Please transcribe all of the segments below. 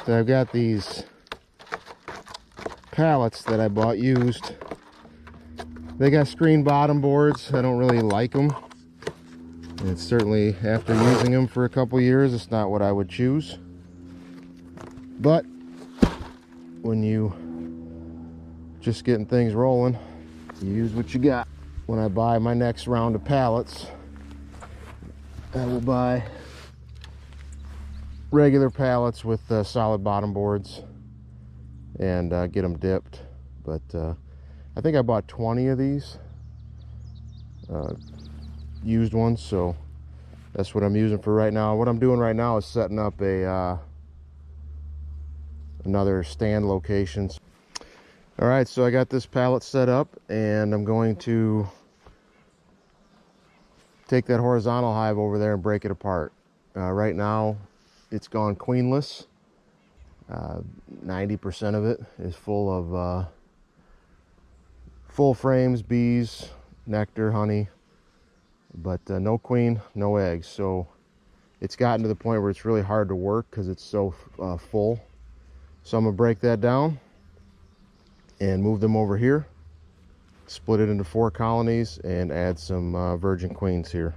So I've got these pallets that I bought used. They got screen bottom boards. I don't really like them. And it's certainly, after using them for a couple years, it's not what I would choose. But when you just getting things rolling, you use what you got. When I buy my next round of pallets, I will buy regular pallets with solid bottom boards and get them dipped. But I think I bought 20 of these used ones, so that's what I'm using for right now. What I'm doing right now is setting up a another stand location. All right, so I got this pallet set up, and I'm going to take that horizontal hive over there and break it apart. Right now it's gone queenless. 90% of it is full of full frames, bees, nectar, honey, but no queen, no eggs. So it's gotten to the point where it's really hard to work because it's so full. So I'm gonna break that down and move them over here, split it into 4 colonies, and add some virgin queens here.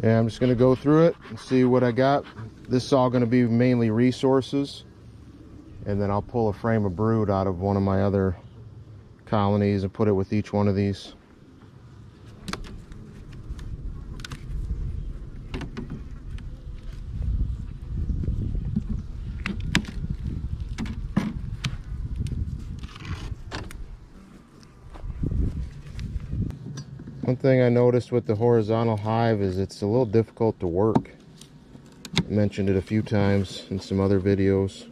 Yeah, I'm just going to go through it and see what I got. This is all going to be mainly resources, and then I'll pull a frame of brood out of one of my other colonies and put it with each one of these. One thing I noticed with the horizontal hive is it's a little difficult to work. I mentioned it a few times in some other videos,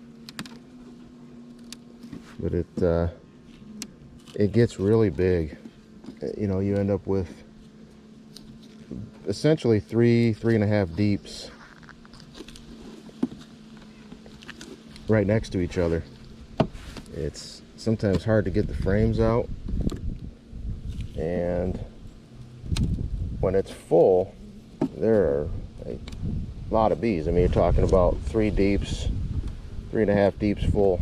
but it gets really big. You know, you end up with essentially 3.5 deeps right next to each other. It's sometimes hard to get the frames out, and when it's full, there are a lot of bees. I mean, you're talking about 3 deeps, 3.5 deeps full.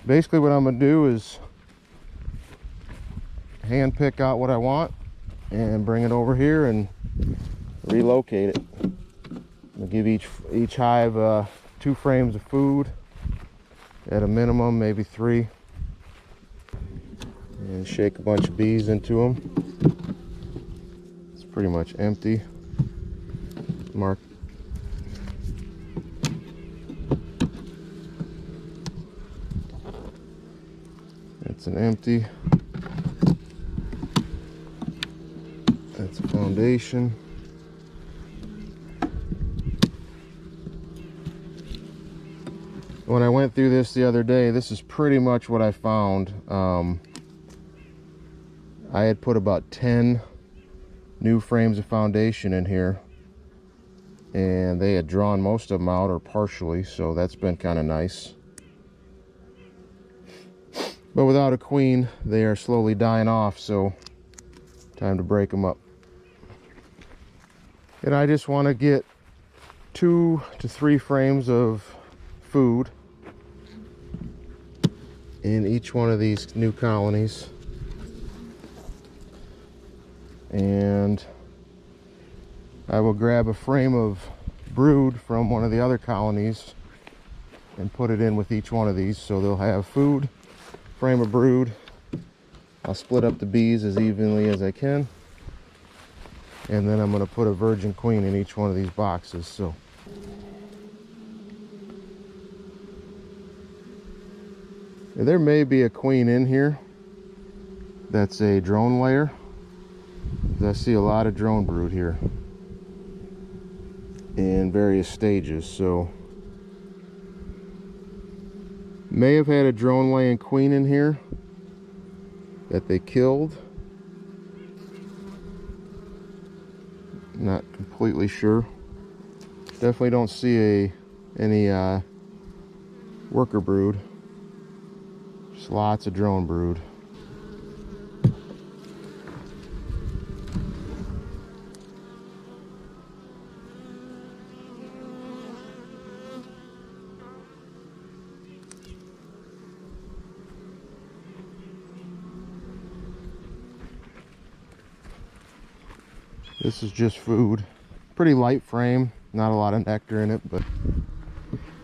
Basically what I'm gonna do is hand pick out what I want and bring it over here and relocate it. I'll give each hive 2 frames of food at a minimum, maybe 3, and shake a bunch of bees into them. It's pretty much empty. Mark. It's an empty. That's a foundation. When I went through this the other day, this is pretty much what I found. I had put about 10 new frames of foundation in here, and they had drawn most of them out, or partially, so that's been kind of nice. But without a queen, they are slowly dying off, so time to break them up. And I just want to get 2 to 3 frames of food in each one of these new colonies, and I will grab a frame of brood from one of the other colonies and put it in with each one of these, so they'll have food, frame of brood. I'll split up the bees as evenly as I can, and then I'm going to put a virgin queen in each one of these boxes. So there may be a queen in here that's a drone layer. I see a lot of drone brood here in various stages, so may have had a drone laying queen in here that they killed. Not completely sure. Definitely don't see any worker brood. Just lots of drone brood. This is just food. Pretty light frame, not a lot of nectar in it, but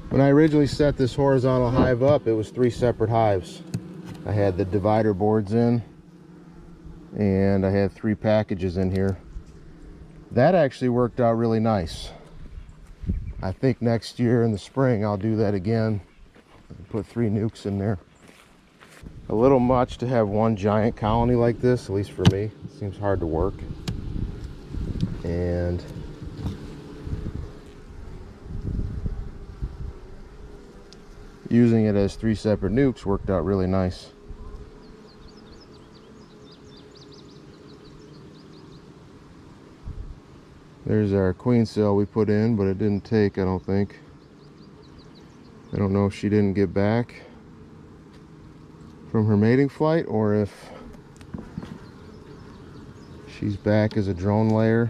when I originally set this horizontal hive up, it was 3 separate hives. I had the divider boards in, and I had 3 packages in here. That actually worked out really nice. I think next year in the spring I'll do that again. Put 3 nukes in there. A little much to have one giant colony like this, at least for me. It seems hard to work. And using it as 3 separate nukes worked out really nice. There's our queen cell we put in, but it didn't take, I don't think. I don't know if she didn't get back from her mating flight or if she's back as a drone layer.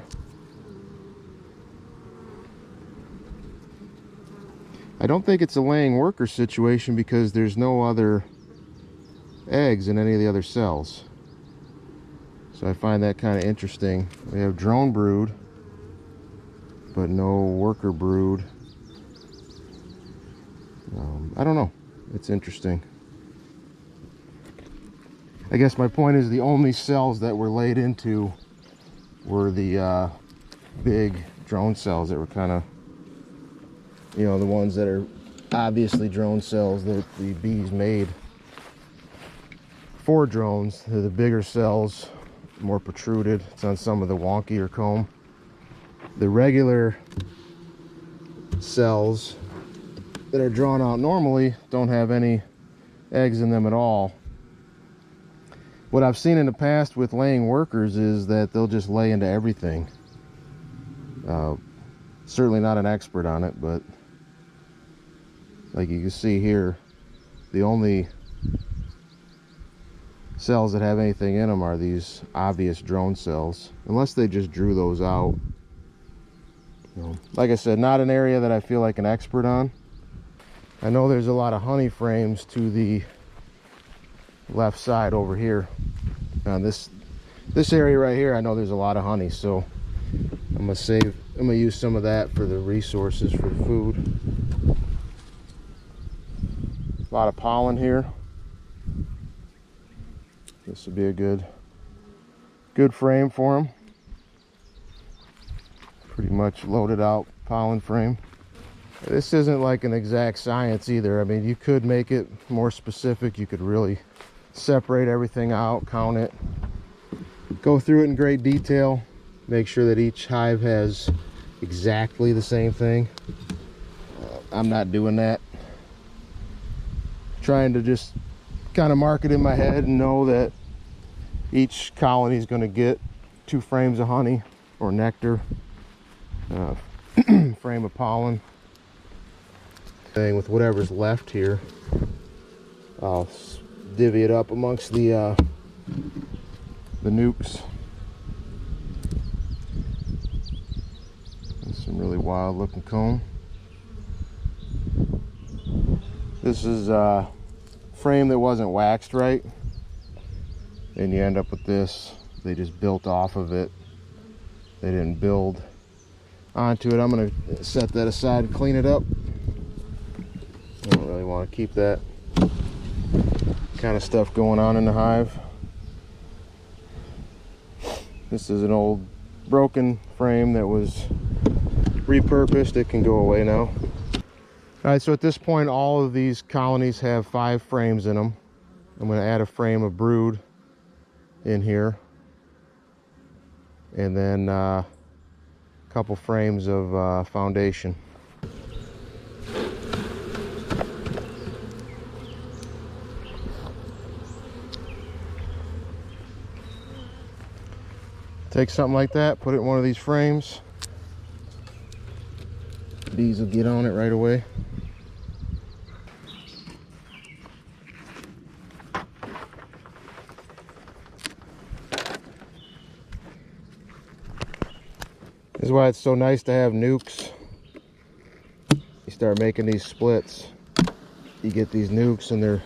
I don't think it's a laying worker situation because there's no other eggs in any of the other cells. So I find that kind of interesting. We have drone brood, but no worker brood. I don't know. It's interesting. I guess my point is the only cells that were laid into were the big drone cells that were kind of, you know, the ones that are obviously drone cells that the bees made for drones. They're the bigger cells, more protruded. It's on some of the wonkier comb. The regular cells that are drawn out normally don't have any eggs in them at all. What I've seen in the past with laying workers is that they'll just lay into everything. Certainly not an expert on it, but like you can see here, the only cells that have anything in them are these obvious drone cells, unless they just drew those out. Like I said, not an area that I feel like an expert on. I know there's a lot of honey frames to the left side over here. This area right here, I know there's a lot of honey, so I'm gonna use some of that for the resources for the food. A lot of pollen here. This would be a good frame for them. Pretty much loaded out pollen frame. This isn't like an exact science either. I mean, you could make it more specific. You could really separate everything out, count it, go through it in great detail, make sure that each hive has exactly the same thing. I'm not doing that. Trying to just kind of mark it in my head and know that each colony is going to get 2 frames of honey or nectar, frame of pollen. With whatever's left here, I'll divvy it up amongst the nukes. That's some really wild looking comb. This is a frame that wasn't waxed right, and you end up with this. They just built off of it. They didn't build onto it. I'm going to set that aside and clean it up. I don't really want to keep that kind of stuff going on in the hive. This is an old broken frame that was repurposed. It can go away now. All right, so at this point all of these colonies have 5 frames in them. I'm going to add a frame of brood in here, and then a couple frames of foundation. Take something like that, put it in one of these frames. Bees will get on it right away. This is why it's so nice to have nukes. You start making these splits, you get these nukes, and they're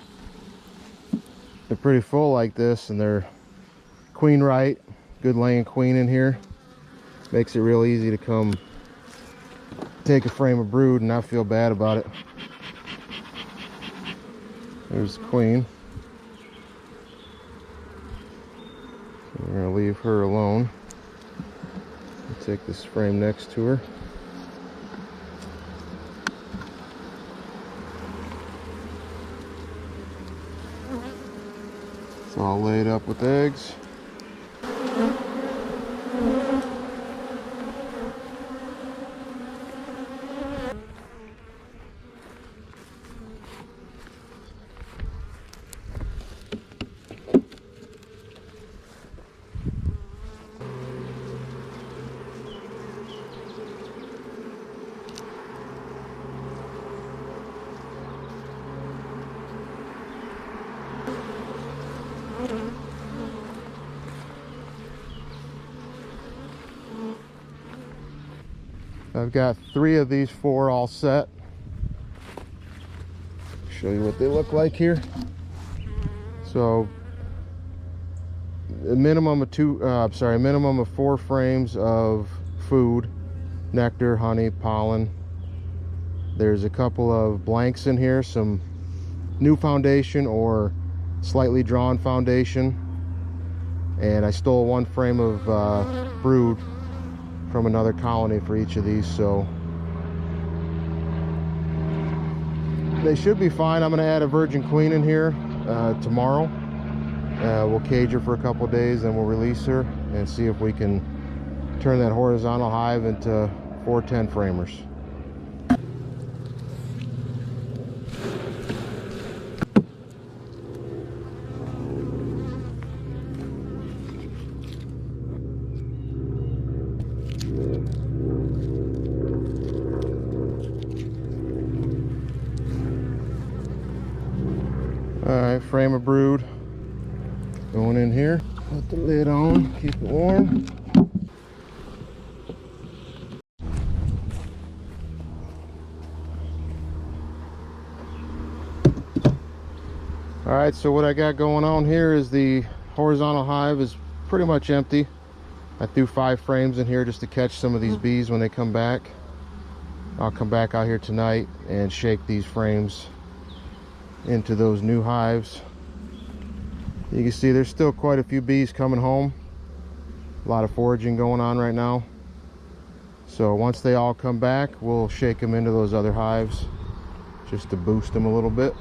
pretty full like this, and they're queen right, good laying queen in here. Makes it real easy to come take a frame of brood and not feel bad about it. There's the queen. So we're gonna leave her alone. Take this frame next to her. It's all laid up with eggs. I've got 3 of these 4 all set. Show you what they look like here. So a minimum of 4 frames of food, nectar, honey, pollen. There's a couple of blanks in here, some new foundation or slightly drawn foundation, and I stole 1 frame of brood from another colony for each of these, so they should be fine. I'm going to add a virgin queen in here tomorrow. We'll cage her for a couple days, then we'll release her and see if we can turn that horizontal hive into 4 10 framers. Alright, frame of brood going in here. Put the lid on, keep it warm. Alright, so what I got going on here is the horizontal hive is pretty much empty. I threw 5 frames in here just to catch some of these bees when they come back. I'll come back out here tonight and shake these frames into those new hives. You can see there's still quite a few bees coming home. A lot of foraging going on right now. So once they all come back, we'll shake them into those other hives just to boost them a little bit.